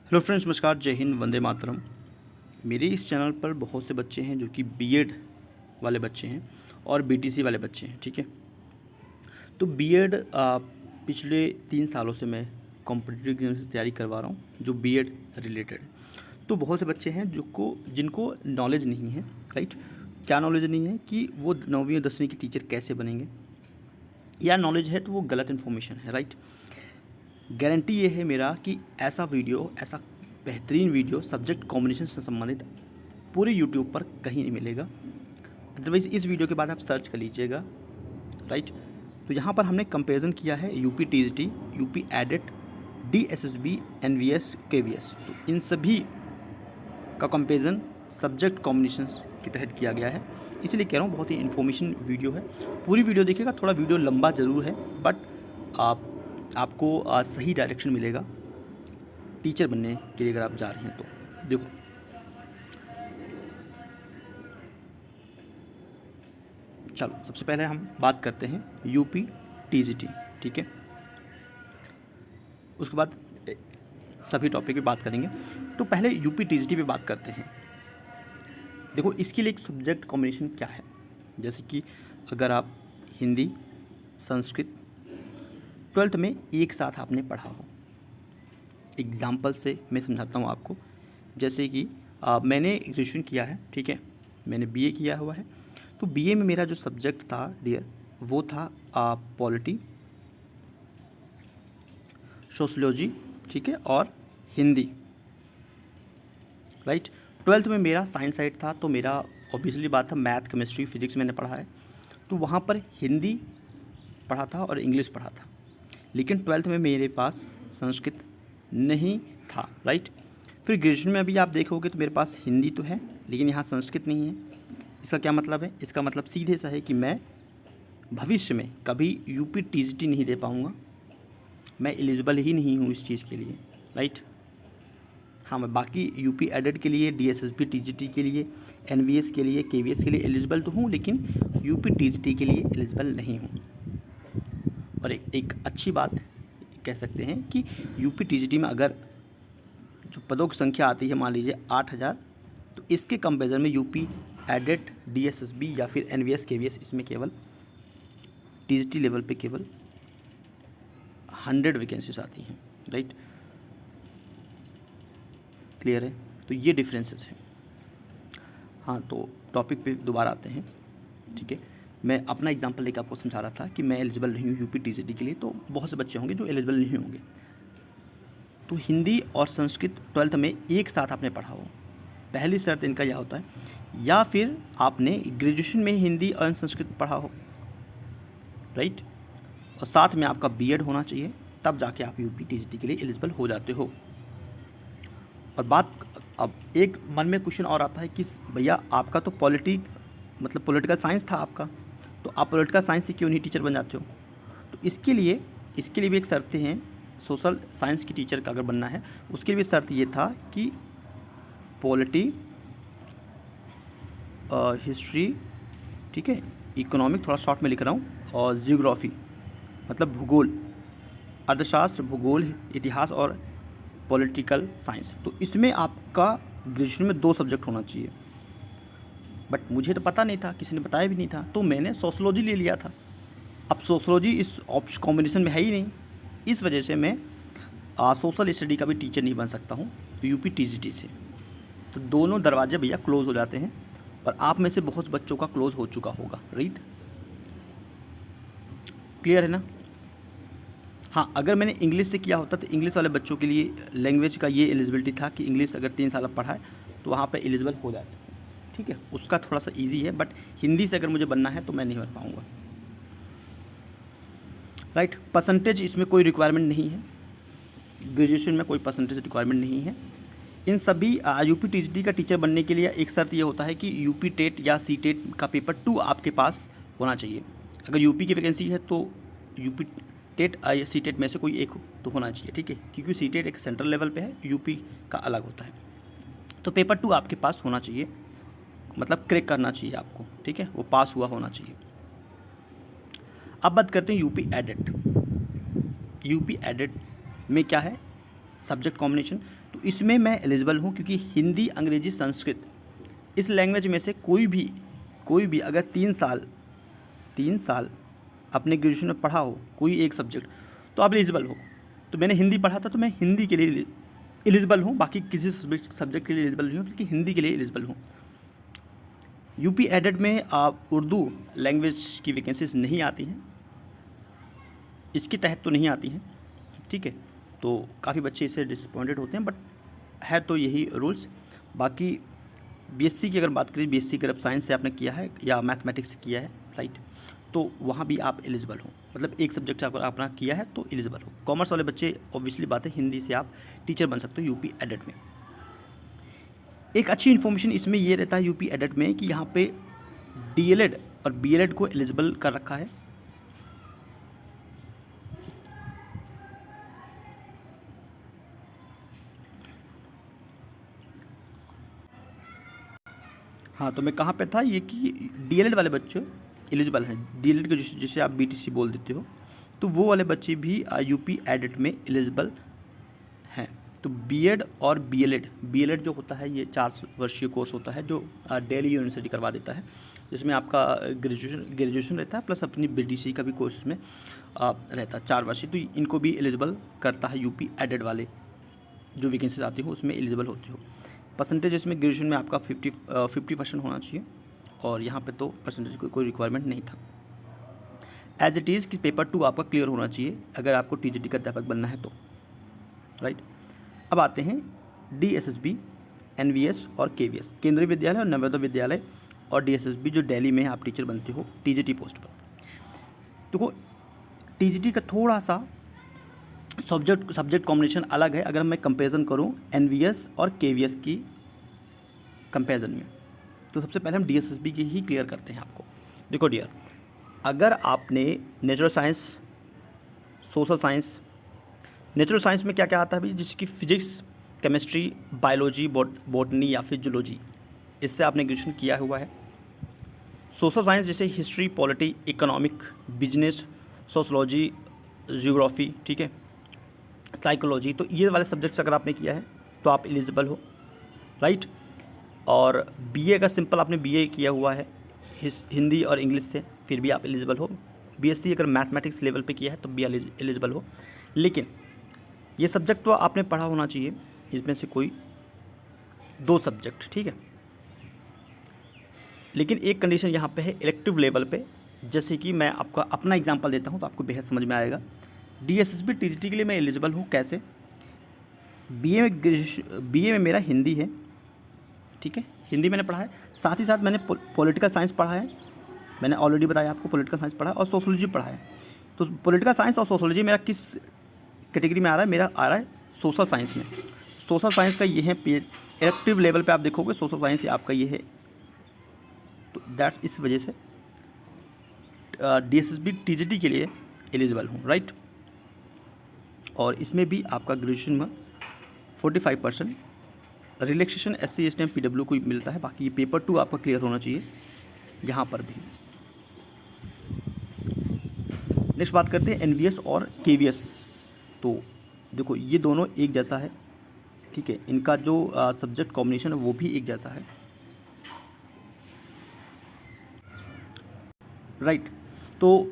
Hello friends, नमस्कार, जय हिंद, वंदे मातरम। मेरे इस चैनल पर बहुत से बच्चे हैं जो कि बीएड वाले बच्चे हैं और बीटीसी वाले बच्चे हैं। ठीक है, तो बीएड पिछले 3 सालों से मैं कॉम्पिटिटिव एग्जाम की तैयारी करवा रहा हूँ जो बीएड रिलेटेड है। तो बहुत से बच्चे हैं जिनको नॉलेज नहीं है। राइट, क्या नॉलेज नहीं है कि वो 9वीं और 10वीं के टीचर कैसे बनेंगे, या नॉलेज है तो वो गलत इन्फॉर्मेशन है। राइट, गारंटी ये है मेरा कि ऐसा बेहतरीन वीडियो सब्जेक्ट कॉम्बिनेशन से संबंधित पूरे यूट्यूब पर कहीं नहीं मिलेगा। अदरवाइज़ इस वीडियो के बाद आप सर्च कर लीजिएगा। राइट, तो यहाँ पर हमने कंपैरिजन किया है UP TGT, UP aided, DSSB, NVS, KVS. तो इन सभी का कंपैरिजन सब्जेक्ट कॉम्बिनेशन के तहत किया गया है। इसीलिए कह रहा हूँ बहुत ही इन्फॉर्मेशन वीडियो है। पूरी वीडियो देखिएगा, थोड़ा वीडियो लंबा ज़रूर है बट आपको सही डायरेक्शन मिलेगा टीचर बनने के लिए अगर आप जा रहे हैं तो। देखो, चलो सबसे पहले हम बात करते हैं यूपी टीजीटी। ठीक है, उसके बाद सभी टॉपिक पे बात करेंगे। तो पहले यूपी टीजीटी पे बात करते हैं। देखो, इसके लिए एक सब्जेक्ट कॉम्बिनेशन क्या है, जैसे कि अगर आप हिंदी, संस्कृत 12th में एक साथ आपने पढ़ा हो। एग्जाम्पल से मैं समझाता हूँ आपको। जैसे कि मैंने ग्रेजुएशन किया है। ठीक है, मैंने बीए किया हुआ है। तो बीए में मेरा जो सब्जेक्ट था डियर, वो था पॉलिटी, सोशलॉजी, ठीक है, और हिंदी। राइट, 12th में मेरा साइंस साइड था, तो मेरा ऑब्वियसली बात था मैथ, केमिस्ट्री, फिजिक्स मैंने पढ़ा है। तो वहाँ पर हिंदी पढ़ा था और इंग्लिश पढ़ा था। लेकिन 12th में मेरे पास संस्कृत नहीं था। राइट, फिर ग्रेजुएशन में अभी आप देखोगे तो मेरे पास हिंदी तो है लेकिन यहाँ संस्कृत नहीं है। इसका क्या मतलब है? इसका मतलब सीधे सा है कि मैं भविष्य में कभी यूपी टीजीटी नहीं दे पाऊँगा। मैं एलिजिबल ही नहीं हूँ इस चीज़ के लिए। राइट, हाँ, मैं बाकी यूपी एडेड के लिए, डीएसएसबी टीजीटी के लिए, एनवीएस के लिए, केवीएस के लिए एलिजिबल तो हूँ, लेकिन यूपी टीजीटी के लिए एलिजिबल नहीं हूँ। और एक अच्छी बात कह सकते हैं कि यूपी टीजीटी में अगर जो पदों की संख्या आती है, मान लीजिए 8000, तो इसके कंपेरिजन में यूपी एडेड, डीएसएसबी या फिर एनवीएस, केवीएस, इसमें केवल टीजीटी लेवल पे केवल 100 वैकेंसीज आती हैं। राइट, क्लियर है? तो ये डिफरेंसेस हैं। हाँ, तो टॉपिक पे दोबारा आते हैं। ठीक है, मैं अपना एग्जांपल लेकर आपको समझा रहा था कि मैं एलिजिबल नहीं हूँ यूपी टीजीटी के लिए। तो बहुत से बच्चे होंगे जो एलिजिबल नहीं होंगे। तो हिंदी और संस्कृत 12th में एक साथ आपने पढ़ा हो, पहली शर्त इनका यह होता है, या फिर आपने ग्रेजुएशन में हिंदी और संस्कृत पढ़ा हो। राइट, और साथ में आपका बीएड होना चाहिए, तब जाके आप यूपी टीजीटी के लिए एलिजिबल हो जाते हो। और बात, अब एक मन में क्वेश्चन और आता है कि भैया आपका तो पॉलिटिकल साइंस था आपका, तो आप पॉलिटिकल साइंस से क्यों नहीं टीचर बन जाते हो? तो इसके लिए भी एक शर्तें हैं। सोशल साइंस की टीचर का अगर बनना है, उसके लिए भी शर्त ये था कि पॉलिटी, हिस्ट्री, ठीक है, इकोनॉमिक, थोड़ा शॉर्ट में लिख रहा हूँ, और जियोग्राफी मतलब भूगोल, अर्थशास्त्र, भूगोल, इतिहास और पॉलिटिकल साइंस। तो इसमें आपका ग्रेजुएशन में 2 सब्जेक्ट होना चाहिए। बट मुझे तो पता नहीं था, किसी ने बताया भी नहीं था, तो मैंने सोशलॉजी ले लिया था। अब सोशलॉजी इस ऑप्शन कॉम्बिनेशन में है ही नहीं, इस वजह से मैं सोशल स्टडी का भी टीचर नहीं बन सकता हूँ यूपी टीजीटी से। तो दोनों दरवाजे भैया क्लोज़ हो जाते हैं, और आप में से बहुत बच्चों का क्लोज़ हो चुका होगा। राइट, क्लियर है ना? हाँ, अगर मैंने इंग्लिश से किया होता तो इंग्लिश वाले बच्चों के लिए लैंग्वेज का ये एलिजिबिलिटी था कि इंग्लिश अगर 3 साल पढ़ा है तो वहाँ पे एलिजिबल हो जाते। ठीक है, उसका थोड़ा सा इजी है, बट हिंदी से अगर मुझे बनना है तो मैं नहीं बन पाऊँगा। राइट, परसेंटेज इसमें कोई रिक्वायरमेंट नहीं है, ग्रेजुएशन में कोई परसेंटेज रिक्वायरमेंट नहीं है। इन सभी यूपी टीजीटी का टीचर बनने के लिए एक शर्त ये होता है कि यूपी टेट या सी टेट का पेपर 2 आपके पास होना चाहिए। अगर यूपी की वैकेंसी है तो यूपी टेट या सी टेट में से कोई एक तो होना चाहिए। ठीक है, क्योंकि सी टेट एक सेंट्रल लेवल पे है, यूपी का अलग होता है। तो पेपर 2 आपके पास होना चाहिए, मतलब क्रैक करना चाहिए आपको। ठीक है, वो पास हुआ होना चाहिए। अब बात करते हैं यूपी एडेट। यूपी एडेट में क्या है? सब्जेक्ट कॉम्बिनेशन, तो इसमें मैं एलिजिबल हूँ, क्योंकि हिंदी, अंग्रेजी, संस्कृत इस लैंग्वेज में से कोई भी अगर 3 साल अपने ग्रेजुएशन में पढ़ा हो कोई एक सब्जेक्ट, तो आप एलिजिबल हो। तो मैंने हिंदी पढ़ा था, तो मैं हिंदी के लिए एलिजिबल हूँ, बाकी किसी सब्जेक्ट के लिए एलिजिबल नहीं हूँ, बल्कि हिंदी के लिए एलिजिबल हूँ। यूपी एडेड में आप उर्दू लैंग्वेज की वैकेंसीज नहीं आती हैं, इसके तहत तो नहीं आती हैं, ठीक है। तो काफ़ी बच्चे इससे डिसअपॉइंटेड होते हैं, बट है तो यही रूल्स। बाकी बीएससी की अगर बात करें, बीएससी अगर साइंस से आपने किया है या मैथमेटिक्स से किया है, राइट, तो वहाँ भी आप एलिजिबल हो, मतलब एक सब्जेक्ट से अगर आपने किया है तो एलिजिबल हो। कॉमर्स वाले बच्चे ऑब्वियसली बात है, हिंदी से आप टीचर बन सकते हो यूपी एडेड में। एक अच्छी इन्फॉर्मेशन इसमें ये रहता है यूपी एडेड में कि यहाँ पे डीएलएड और बीएलएड को एलिजिबल कर रखा है। हाँ, तो मैं कहाँ पे था, ये कि डीएलएड वाले बच्चे एलिजिबल हैं। डीएलएड के जिसे आप बीटीसी बोल देते हो, तो वो वाले बच्चे भी यूपी एडेड में एलिजिबल हैं। तो बीएड और बीएलएड जो होता है, ये 4 वर्षीय कोर्स होता है जो दिल्ली यूनिवर्सिटी करवा देता है, जिसमें आपका ग्रेजुएशन रहता है प्लस अपनी बीटीसी का भी कोर्स इसमें रहता है 4 वर्षीय। तो इनको भी एलिजिबल करता है यूपी एडेड वाले, जो वैकेंसीज आती हो उसमें एलिजिबल होते हो। परसेंटेज इसमें ग्रेजुएशन में आपका 50% होना चाहिए, और यहाँ पे तो परसेंटेज कोई रिक्वायरमेंट नहीं था। एज इट इज़ कि पेपर 2 आपका क्लियर होना चाहिए अगर आपको टीजीटी का अध्यापक बनना है तो, राइट। अब आते हैं डीएसएसबी, एनवीएस और केवीएस, केंद्रीय विद्यालय और नवोदय विद्यालय, और डीएसएसबी जो दिल्ली में आप टीचर बनते हो टीजीटी पोस्ट पर। देखो, टीजीटी का थोड़ा सा सब्जेक्ट कॉम्बिनेशन अलग है अगर मैं कंपैरिजन करूं एनवीएस और केवीएस की कंपैरिजन में। तो सबसे पहले हम डीएसएसबी की ही क्लियर करते हैं आपको। देखो डियर, अगर आपने natural science, social science, natural science में क्या क्या आता है भाई, जिसकी फिजिक्स, केमिस्ट्री, बायोलॉजी, बॉटनी या फिर जूलॉजी, इससे आपने ग्रेजुएशन किया हुआ है। सोशल साइंस जैसे history, polity, economic, business, sociology, geography, ठीक है, साइकोलॉजी, तो ये वाले सब्जेक्ट्स अगर आपने किया है तो आप एलिजिबल हो, राइट। और बीए का सिंपल आपने बीए किया हुआ है हिंदी और इंग्लिश से, फिर भी आप एलिजिबल हो। बीएससी अगर मैथमेटिक्स लेवल पे किया है तो भी एलिजिबल हो। लेकिन ये सब्जेक्ट तो आपने पढ़ा होना चाहिए, इसमें से कोई 2 सब्जेक्ट, ठीक है। लेकिन एक कंडीशन यहाँ पे है इलेक्टिव लेवल पे, जैसे कि मैं आपका अपना एग्जांपल देता हूँ तो आपको बेहद समझ में आएगा। डीएसएसबी टीजीटी के लिए मैं एलिजिबल हूँ कैसे, बीए में मेरा हिंदी है, ठीक है, हिंदी मैंने पढ़ा है, साथ ही साथ मैंने पॉलिटिकल साइंस पढ़ा है, मैंने ऑलरेडी बताया आपको पॉलिटिकल साइंस पढ़ा है, और सोशोलॉजी पढ़ा है। तो पॉलिटिकल साइंस और सोशोलॉजी मेरा किस कैटेगरी में आ रहा है, मेरा आ रहा है सोशल साइंस में। सोशल साइंस का ये है इलेक्टिव लेवल पे आप देखोगे सोशल साइंस आपका ये है, तो दैट्स इस वजह से डीएसएसबी टीजीटी के लिए एलिजिबल हूँ, राइट। और इसमें भी आपका ग्रेजुएशन में 45% रिलैक्सेशन SC ST PW को मिलता है। बाकी ये पेपर 2 आपका क्लियर होना चाहिए यहाँ पर भी। नेक्स्ट बात करते हैं एनवीएस और केवीएस। तो देखो, ये दोनों एक जैसा है, ठीक है, इनका जो सब्जेक्ट कॉम्बिनेशन है वो भी एक जैसा है, राइट। तो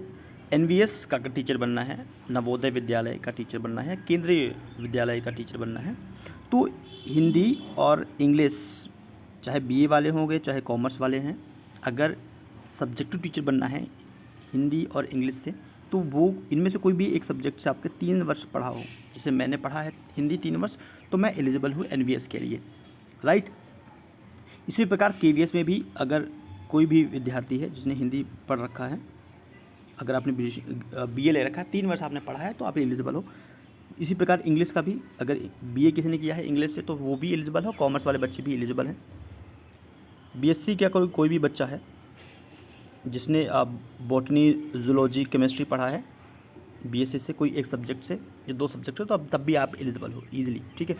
एनवीएस का टीचर बनना है, नवोदय विद्यालय का टीचर बनना है, केंद्रीय विद्यालय का टीचर बनना है, तो हिंदी और इंग्लिश, चाहे बीए वाले होंगे चाहे कॉमर्स वाले हैं, अगर सब्जेक्टिव टीचर बनना है हिंदी और इंग्लिश से, तो वो इनमें से कोई भी एक सब्जेक्ट से आपके 3 वर्ष पढ़ा हो, जैसे मैंने पढ़ा है हिंदी 3 वर्ष, तो मैं एलिजिबल हूँ एनवीएस के लिए, राइट। इसी प्रकार केवीएस में भी अगर कोई भी विद्यार्थी है जिसने हिंदी पढ़ रखा है, अगर आपने बीए ले रखा है, 3 वर्ष आपने पढ़ा है, तो आप एलिजिबल हो। इसी प्रकार इंग्लिश का भी, अगर बीए किसी ने किया है इंग्लिश से तो वो भी एलिजिबल हो, कॉमर्स वाले बच्चे भी एलिजिबल हैं। बीएससी क्या कोई भी बच्चा है जिसने बॉटनी, जूलॉजी, केमिस्ट्री पढ़ा है बीएससी से, कोई एक सब्जेक्ट से, ये 2 सब्जेक्ट है, तो अब तब भी आप एलिजिबल हो ईजिली, ठीक है।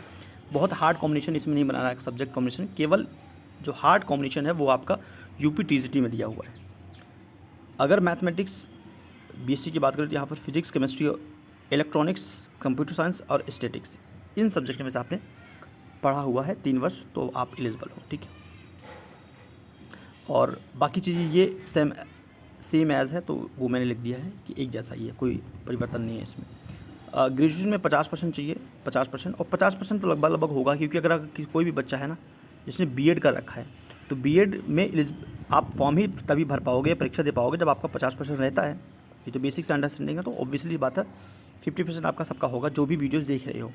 बहुत हार्ड कॉम्बिनेशन इसमें नहीं बनाना है सब्जेक्ट कॉम्बिनेशन, केवल जो हार्ड कॉम्बिनेशन है वो आपका यूपी टीजीटी में दिया हुआ है। अगर मैथमेटिक्स बीएससी की बात करें तो यहाँ पर physics, chemistry, electronics, computer science और स्टैटिक्स, इन सब्जेक्ट में से आपने पढ़ा हुआ है 3 वर्ष तो आप एलिजिबल हो, ठीक है। और बाकी चीज़ें ये सेम एज़ है, तो वो मैंने लिख दिया है कि एक जैसा ही है, कोई परिवर्तन नहीं है इसमें। ग्रेजुएशन में 50% चाहिए, 50%, और 50% तो लगभग होगा, क्योंकि अगर कोई भी बच्चा है ना जिसने बीएड कर रखा है, तो बीएड में आप फॉर्म ही तभी भर पाओगे, परीक्षा दे पाओगे जब आपका 50% रहता है। ये तो बेसिक अंडरस्टैंडिंग है, तो ऑब्वियसली बात है 50% आपका सबका होगा जो भी वीडियोज़ देख रहे हो।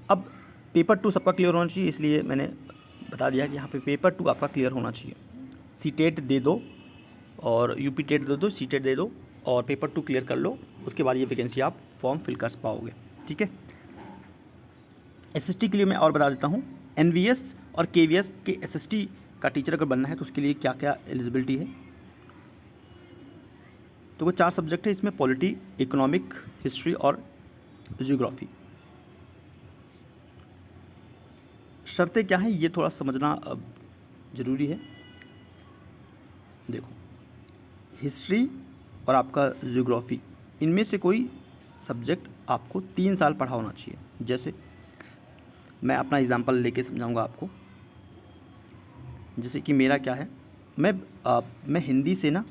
अब पेपर 2 सबका क्लियर होना चाहिए, इसलिए मैंने बता दिया कि यहाँ पे पेपर 2 आपका क्लियर होना चाहिए। सीटेट दे दो और यूपी टेट दे दो, सीटेट दे दो और पेपर 2 क्लियर कर लो, उसके बाद ये वैकेंसी आप फॉर्म फिल कर पाओगे, ठीक है। एसएसटी के लिए मैं और बता देता हूँ, एनवीएस और केवीएस के एसएसटी का टीचर अगर बनना है तो उसके लिए क्या क्या एलिजिबिलिटी है। तो वो 4 सब्जेक्ट है इसमें, पॉलिटी, इकोनॉमिक, हिस्ट्री और ज्योग्राफी। शर्तें क्या हैं ये थोड़ा समझना ज़रूरी है। देखो, हिस्ट्री और आपका ज्योग्राफी, इनमें से कोई सब्जेक्ट आपको 3 साल पढ़ा होना चाहिए। जैसे मैं अपना एग्जांपल लेके समझाऊंगा आपको। जैसे कि मेरा क्या है, मैं हिंदी से ना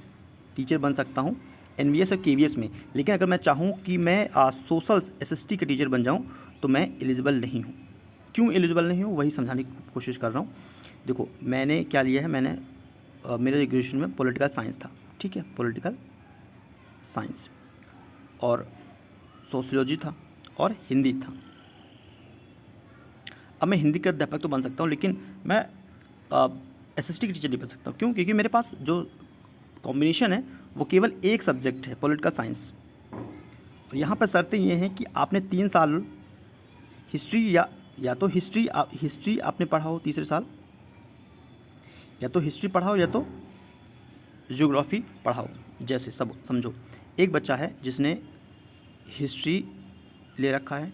टीचर बन सकता हूँ एनवीएस और केवीएस में, लेकिन अगर मैं चाहूँ कि मैं सोशल एसएसटी के टीचर बन जाऊँ तो मैं एलिजिबल नहीं हूँ। क्यों एलिजिबल नहीं हूँ वही समझाने की कोशिश कर रहा हूँ। देखो, मैंने क्या लिया है, मेरे ग्रेजुएशन में पॉलिटिकल साइंस था, ठीक है, पॉलिटिकल साइंस, और सोशियोलॉजी था और हिंदी था। अब मैं हिंदी का अध्यापक तो बन सकता हूँ, लेकिन मैं एसएसटी की टीचर नहीं बन सकता हूँ। क्यों? क्योंकि मेरे पास जो कॉम्बिनेशन है वो केवल एक सब्जेक्ट है, पॉलिटिकल साइंस। और यहाँ पर शर्तें ये हैं कि आपने 3 साल हिस्ट्री या तो हिस्ट्री आपने पढ़ा हो तीसरे साल, या तो हिस्ट्री पढ़ा हो या तो ज्योग्राफी पढ़ा हो। जैसे सब समझो, एक बच्चा है जिसने हिस्ट्री ले रखा है,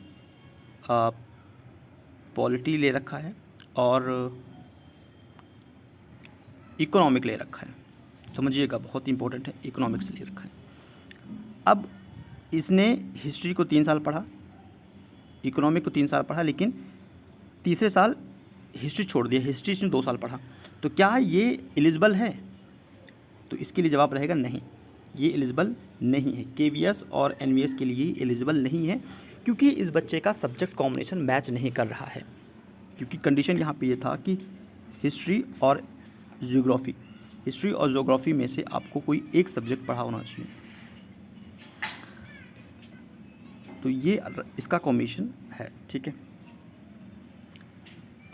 पॉलिटी ले रखा है और इकोनॉमिक ले रखा है। समझिएगा, बहुत इंपॉर्टेंट है, इकोनॉमिक्स ले रखा है। अब इसने हिस्ट्री को 3 साल पढ़ा, इकोनॉमिक को 3 साल पढ़ा, लेकिन तीसरे साल हिस्ट्री छोड़ दिया, हिस्ट्री इसने 2 साल पढ़ा। तो क्या ये एलिजिबल है? तो इसके लिए जवाब रहेगा नहीं, ये एलिजिबल नहीं है। केवीएस और एनवीएस के लिए एलिजिबल नहीं है, क्योंकि इस बच्चे का सब्जेक्ट कॉम्बिनेशन मैच नहीं कर रहा है। क्योंकि कंडीशन यहाँ पे ये था कि हिस्ट्री और ज्योग्राफी में से आपको कोई एक सब्जेक्ट पढ़ा होना चाहिए। तो ये इसका कॉम्बिनेशन है, ठीक है।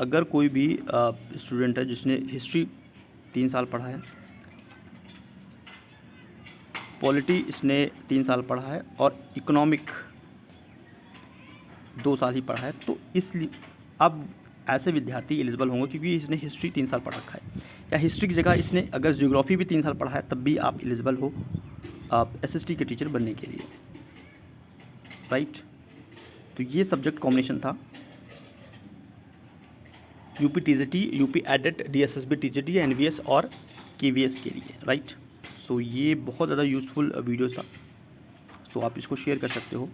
अगर कोई भी स्टूडेंट है जिसने हिस्ट्री 3 साल पढ़ा है, पॉलिटी इसने 3 साल पढ़ा है और इकोनॉमिक 2 साल ही पढ़ा है, तो इसलिए अब ऐसे विद्यार्थी एलिजिबल होंगे, क्योंकि इसने हिस्ट्री 3 साल पढ़ रखा है। या हिस्ट्री की जगह इसने अगर ज्योग्राफी भी 3 साल पढ़ा है, तब भी आप एलिजिबल हो एसएसटी के टीचर बनने के लिए, राइट। तो ये सब्जेक्ट कॉम्बिनेशन था UP TGT, UP aided, DSSB TGT, NVS और केवीएस के लिए, राइट। सो ये बहुत ज़्यादा यूज़फुल वीडियो था, तो आप इसको शेयर कर सकते हो।